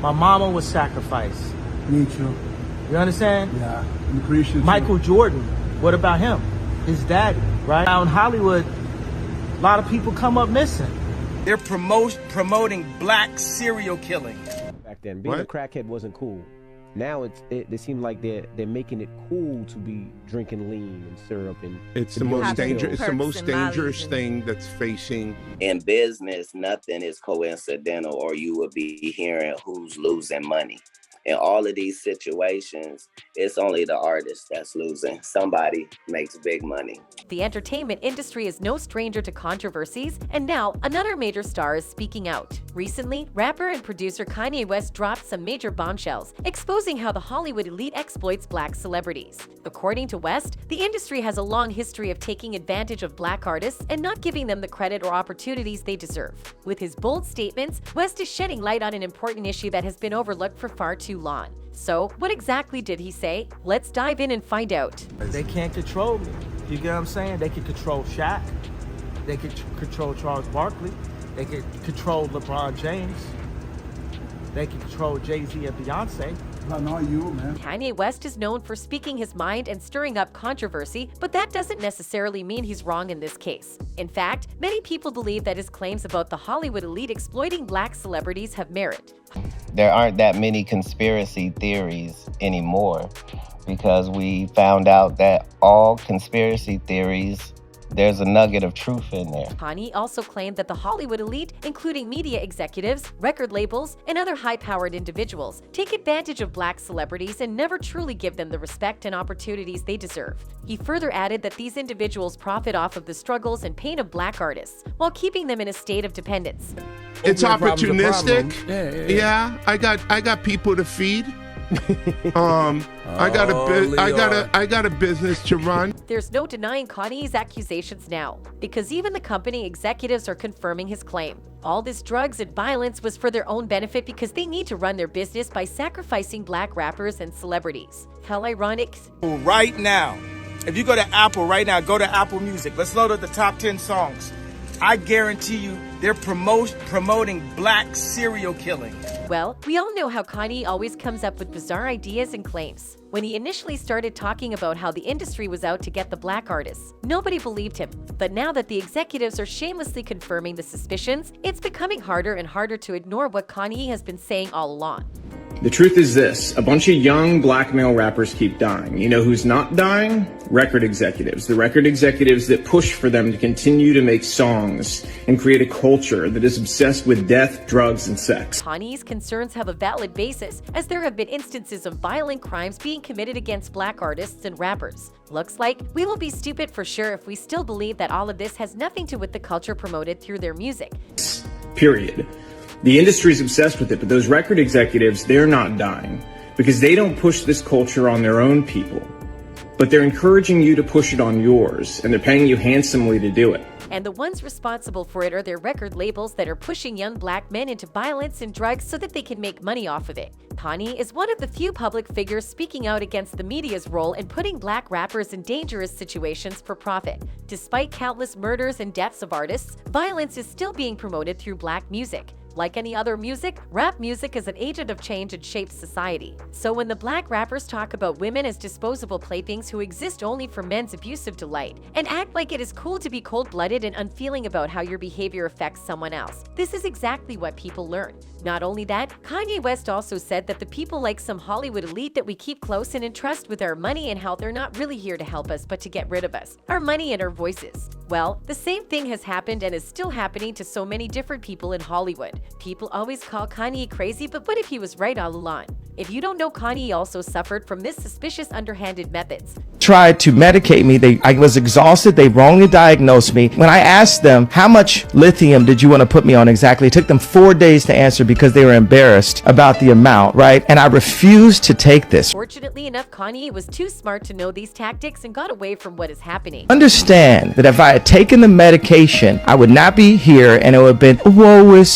My mama was sacrificed. Me too. You understand? Yeah, I'm appreciative. Michael Jordan, what about him? His daddy, right? Now in Hollywood, a lot of people come up missing. They're promoting black serial killing. Back then, being a crackhead wasn't cool. Now it seems like they're making it cool to be drinking lean and syrup, and it's the most dangerous. It's the most dangerous thing that's facing. In business, nothing is coincidental, or you will be hearing who's losing money. In all of these situations, it's only the artist that's losing. Somebody makes big money. The entertainment industry is no stranger to controversies, and now another major star is speaking out. Recently, rapper and producer Kanye West dropped some major bombshells, exposing how the Hollywood elite exploits black celebrities. According to West, the industry has a long history of taking advantage of black artists and not giving them the credit or opportunities they deserve. With his bold statements, West is shedding light on an important issue that has been overlooked for far too long. So, what exactly did he say? Let's dive in and find out. They can't control me. You get what I'm saying? They can control Shaq. They can control Charles Barkley. They can control LeBron James. They can control Jay-Z and Beyonce. Not you, man. Kanye West is known for speaking his mind and stirring up controversy, but that doesn't necessarily mean he's wrong in this case. In fact, many people believe that his claims about the Hollywood elite exploiting black celebrities have merit. There aren't that many conspiracy theories anymore because we found out that all conspiracy theories, there's a nugget of truth in there. Connie also claimed that the Hollywood elite, including media executives, record labels, and other high-powered individuals, take advantage of black celebrities and never truly give them the respect and opportunities they deserve. He further added that these individuals profit off of the struggles and pain of black artists, while keeping them in a state of dependence. It's opportunistic. Yeah, I got people to feed. I got a business to run. There's no denying Kanye's accusations now, because even the company executives are confirming his claim. All this drugs and violence was for their own benefit because they need to run their business by sacrificing black rappers and celebrities. How ironic. Right now, if you go to Apple right now, go to Apple Music. Let's load up the top 10 songs. I guarantee you they're promoting black serial killing. Well, we all know how Kanye always comes up with bizarre ideas and claims. When he initially started talking about how the industry was out to get the black artists, nobody believed him. But now that the executives are shamelessly confirming the suspicions, it's becoming harder and harder to ignore what Kanye has been saying all along. The truth is this, a bunch of young black male rappers keep dying. You know who's not dying? Record executives. The record executives that push for them to continue to make songs and create a culture that is obsessed with death, drugs, and sex. Kanye's concerns have a valid basis, as there have been instances of violent crimes being committed against black artists and rappers. Looks like we will be stupid for sure if we still believe that all of this has nothing to do with the culture promoted through their music. Period. The industry is obsessed with it, but those record executives, they're not dying because they don't push this culture on their own people, but they're encouraging you to push it on yours, and they're paying you handsomely to do it. And the ones responsible for it are their record labels that are pushing young black men into violence and drugs so that they can make money off of it. Kanye is one of the few public figures speaking out against the media's role in putting black rappers in dangerous situations for profit. Despite countless murders and deaths of artists, violence is still being promoted through black music. Like any other music, rap music is an agent of change and shapes society. So when the black rappers talk about women as disposable playthings who exist only for men's abusive delight, and act like it is cool to be cold-blooded and unfeeling about how your behavior affects someone else, this is exactly what people learn. Not only that, Kanye West also said that the people like some Hollywood elite that we keep close and entrust with our money and health are not really here to help us but to get rid of us, our money and our voices. Well, the same thing has happened and is still happening to so many different people in Hollywood. People always call Kanye crazy, but what if he was right all along? If you don't know, Connie also suffered from this suspicious underhanded methods. Tried to medicate me. I was exhausted. They wrongly diagnosed me. When I asked them, how much lithium did you want to put me on exactly? It took them 4 days to answer because they were embarrassed about the amount, right? And I refused to take this. Fortunately enough, Kanye was too smart to know these tactics and got away from what is happening. Understand that if I had taken the medication, I would not be here, and it would have been,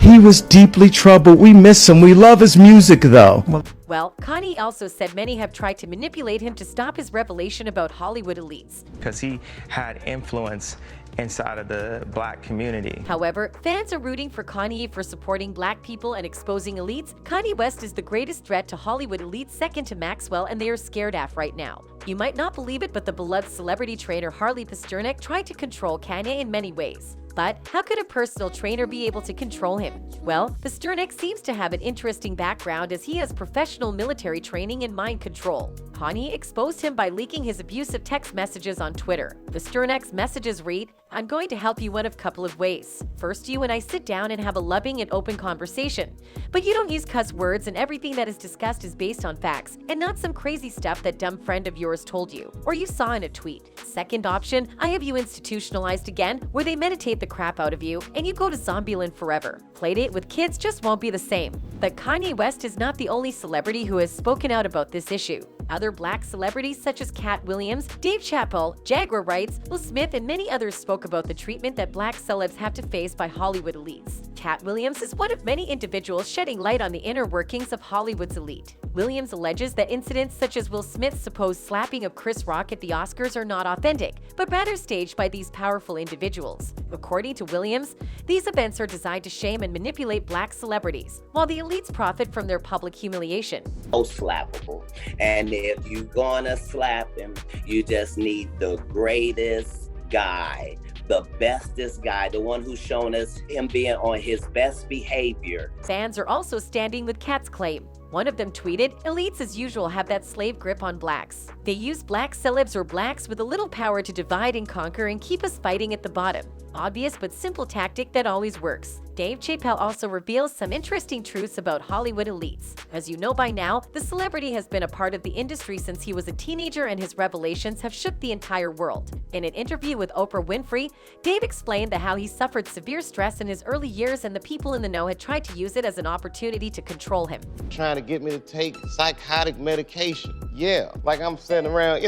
he was deeply troubled. We miss him. We love his music though. Well, Connie also said many have tried to manipulate him to stop his revelation about Hollywood elites. Because he had influence inside of the black community. However, fans are rooting for Kanye for supporting black people and exposing elites. Kanye West is the greatest threat to Hollywood elites, second to Maxwell, and they are scared af right now. You might not believe it, but the beloved celebrity trainer Harley Pasternak tried to control Kanye in many ways. But how could a personal trainer be able to control him? Well, Pasternak seems to have an interesting background as he has professional military training in mind control. Connie exposed him by leaking his abusive text messages on Twitter. Pasternak's messages read, "I'm going to help you one of a couple of ways. First, you and I sit down and have a loving and open conversation. But you don't use cuss words, and everything that is discussed is based on facts and not some crazy stuff that dumb friend of yours told you or you saw in a tweet. Second option, I have you institutionalized again, where they meditate the crap out of you and you go to Zombieland forever. Playdate with kids just won't be the same." But Kanye West is not the only celebrity who has spoken out about this issue. Other black celebrities such as Cat Williams, Dave Chappelle, Jaguar Wrights, Will Smith, and many others spoke about the treatment that black celebs have to face by Hollywood elites. Cat Williams is one of many individuals shedding light on the inner workings of Hollywood's elite. Williams alleges that incidents such as Will Smith's supposed slapping of Chris Rock at the Oscars are not authentic, but rather staged by these powerful individuals. According to Williams, these events are designed to shame and manipulate black celebrities, while the elites profit from their public humiliation. Most slappable. And if you're gonna slap him, you just need the greatest guy, the bestest guy, the one who's shown us him being on his best behavior. Fans are also standing with Cat's claim. One of them tweeted, "Elites as usual have that slave grip on blacks. They use black celebs or blacks with a little power to divide and conquer and keep us fighting at the bottom. Obvious but simple tactic that always works." Dave Chappelle also reveals some interesting truths about Hollywood elites. As you know by now, the celebrity has been a part of the industry since he was a teenager, and his revelations have shook the entire world. In an interview with Oprah Winfrey, Dave explained that how he suffered severe stress in his early years and the people in the know had tried to use it as an opportunity to control him. Trying to get me to take psychotic medication. Yeah, like I'm sitting around,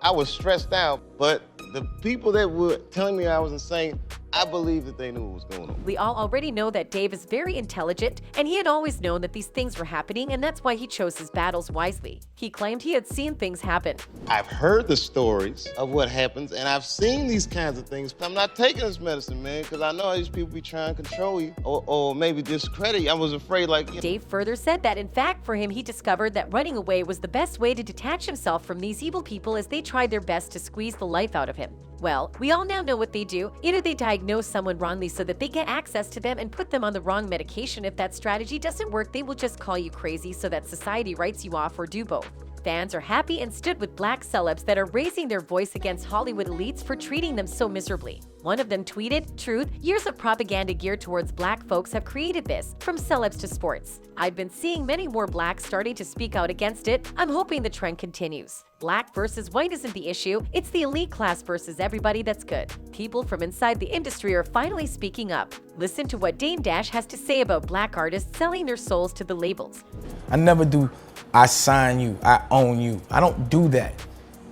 I was stressed out, but the people that were telling me I was insane, I believe that they knew what was going on. We all already know that Dave is very intelligent, and he had always known that these things were happening, and that's why he chose his battles wisely. He claimed he had seen things happen. I've heard the stories of what happens, and I've seen these kinds of things. I'm not taking this medicine, man, because I know these people be trying to control you or maybe discredit you. I was afraid, Dave further said that, in fact, for him, he discovered that running away was the best way to detach himself from these evil people as they tried their best to squeeze the life out of him. Well, we all now know what they do. Either they diagnose someone wrongly so that they get access to them and put them on the wrong medication. If that strategy doesn't work, they will just call you crazy so that society writes you off, or do both. Fans are happy and stood with black celebs that are raising their voice against Hollywood elites for treating them so miserably. One of them tweeted, "Truth, years of propaganda geared towards black folks have created this, from celebs to sports. I've been seeing many more blacks starting to speak out against it. I'm hoping the trend continues. Black versus white isn't the issue, it's the elite class versus everybody that's good." People from inside the industry are finally speaking up. Listen to what Dame Dash has to say about black artists selling their souls to the labels. I never do, I sign you, I own you. I don't do that.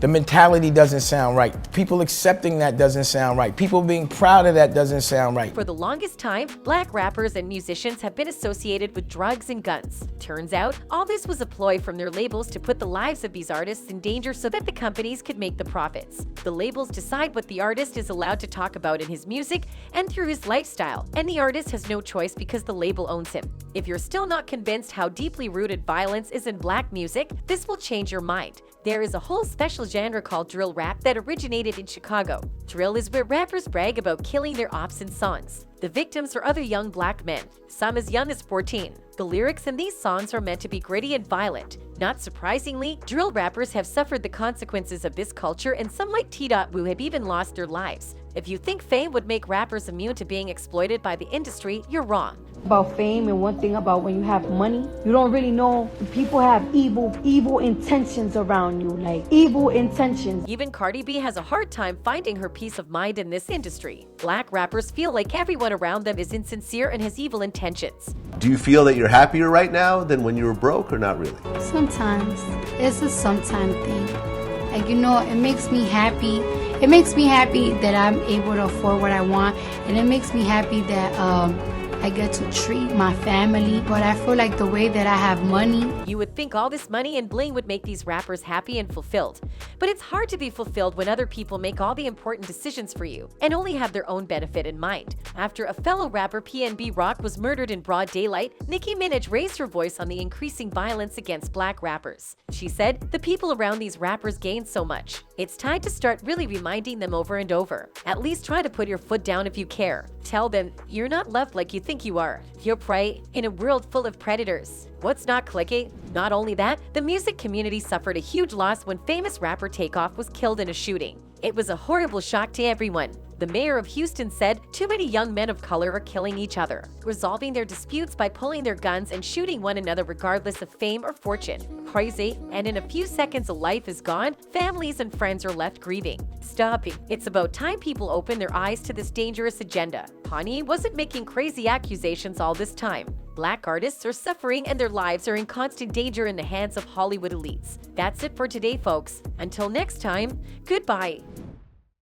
The mentality doesn't sound right. People accepting that doesn't sound right. People being proud of that doesn't sound right. For the longest time, black rappers and musicians have been associated with drugs and guns. Turns out, all this was a ploy from their labels to put the lives of these artists in danger so that the companies could make the profits. The labels decide what the artist is allowed to talk about in his music and through his lifestyle, and the artist has no choice because the label owns him. If you're still not convinced how deeply rooted violence is in black music, this will change your mind. There is a whole special genre called drill rap that originated in Chicago. Drill is where rappers brag about killing their ops in songs. The victims are other young black men, some as young as 14. The lyrics in these songs are meant to be gritty and violent. Not surprisingly, drill rappers have suffered the consequences of this culture, and some like T.Wu have even lost their lives. If you think fame would make rappers immune to being exploited by the industry, you're wrong. About fame, and one thing about when you have money, you don't really know people have evil intentions around you, like evil intentions. Even Cardi B has a hard time finding her peace of mind in this industry. Black rappers feel like everyone around them is insincere and has evil intentions. Do you feel that you're happier right now than when you were broke, or not really? Sometimes. It's a sometime thing. Like, it makes me happy. It makes me happy that I'm able to afford what I want, and it makes me happy that I get to treat my family, but I feel like the way that I have money. You would think all this money and bling would make these rappers happy and fulfilled. But it's hard to be fulfilled when other people make all the important decisions for you and only have their own benefit in mind. After a fellow rapper, PNB Rock, was murdered in broad daylight, Nicki Minaj raised her voice on the increasing violence against black rappers. She said, "The people around these rappers gain so much. It's time to start really reminding them over and over. At least try to put your foot down if you care. Tell them you're not loved like you think you are. You're prey in a world full of predators." What's not clicking? Not only that, the music community suffered a huge loss when famous rapper Takeoff was killed in a shooting. It was a horrible shock to everyone. The mayor of Houston said too many young men of color are killing each other, resolving their disputes by pulling their guns and shooting one another regardless of fame or fortune. Crazy, and in a few seconds a life is gone, families and friends are left grieving. Stop it. It's about time people open their eyes to this dangerous agenda. Connie wasn't making crazy accusations all this time. Black artists are suffering and their lives are in constant danger in the hands of Hollywood elites. That's it for today, folks. Until next time, goodbye.